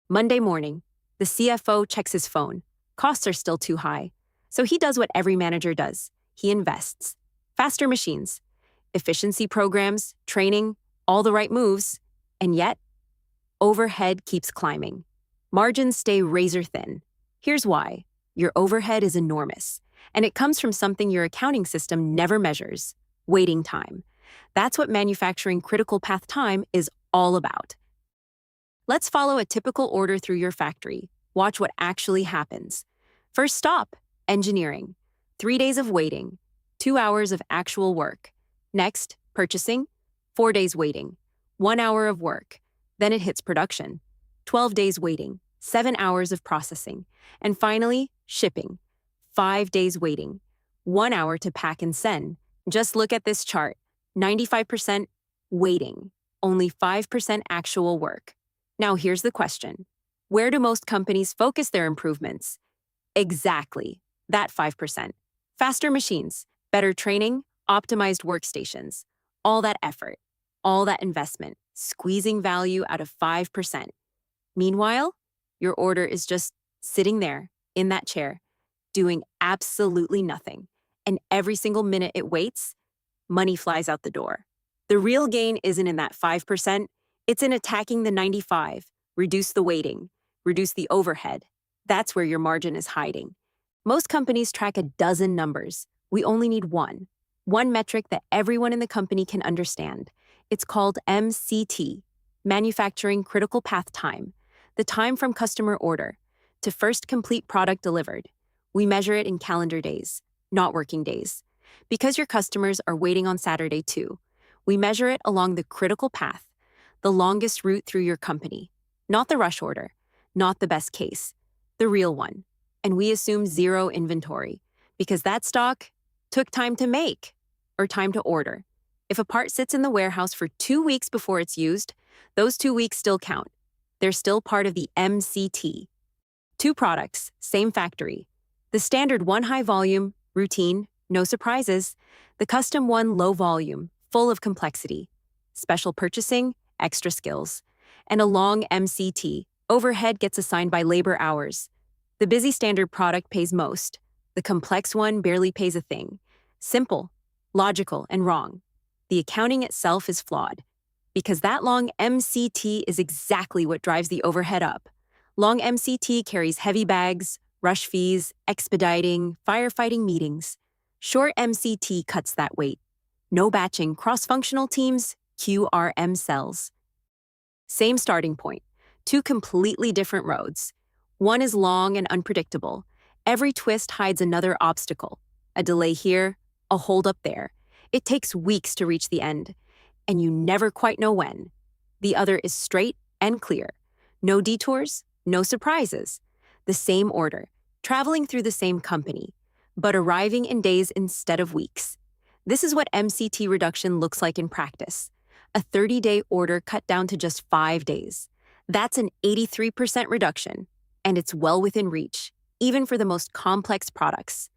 Monday morning, the CFO checks his phone. Costs are still too high. So he does what every manager does. He invests. Faster machines, efficiency programs, training, all the right moves. And yet, overhead keeps climbing. Margins stay razor thin. Here's why. Your overhead is enormous, and it comes from something your accounting system never measures: waiting time. That's what manufacturing critical path time is all about. Let's follow a typical order through your factory. Watch what actually happens. First stop, engineering. 3 days of waiting, 2 hours of actual work. Next, purchasing, 4 days waiting, 1 hour of work. Then it hits production, 12 days waiting, 7 hours of processing. And finally, shipping, 5 days waiting, 1 hour to pack and send. Just look at this chart: 95% waiting, only 5% actual work. Now here's the question. Where do most companies focus their improvements? Exactly, that 5%. Faster machines, better training, optimized workstations. All that effort, all that investment, squeezing value out of 5%. Meanwhile, your order is just sitting there, in that chair, doing absolutely nothing. And every single minute it waits, money flies out the door. The real gain isn't in that 5%, it's in attacking the 95, reduce the waiting, reduce the overhead. That's where your margin is hiding. Most companies track a dozen numbers. We only need one. One metric that everyone in the company can understand. It's called MCT, Manufacturing Critical Path Time, the time from customer order to first complete product delivered. We measure it in calendar days, not working days. Because your customers are waiting on Saturday too, we measure it along the critical path, the longest route through your company. Not the rush order, not the best case, the real one. And we assume zero inventory, because that stock took time to make or time to order. If a part sits in the warehouse for 2 weeks before it's used, those 2 weeks still count. They're still part of the MCT. 2 products, same factory. The standard one high volume, routine, no surprises. The custom one low volume, full of complexity. Special purchasing, extra skills. And a long MCT, overhead gets assigned by labor hours. The busy standard product pays most. The complex one barely pays a thing. Simple, logical, and wrong. The accounting itself is flawed, because that long MCT is exactly what drives the overhead up. Long MCT carries heavy bags, rush fees, expediting, firefighting meetings. Short MCT cuts that weight. No batching, cross-functional teams, QRM cells. Same starting point, 2 completely different roads. One is long and unpredictable. Every twist hides another obstacle. A delay here, a holdup there. It takes weeks to reach the end, and you never quite know when. The other is straight and clear. No detours, no surprises. The same order, traveling through the same company, but arriving in days instead of weeks. This is what MCT reduction looks like in practice. A 30-day order cut down to just 5 days. That's an 83% reduction, and it's well within reach, even for the most complex products.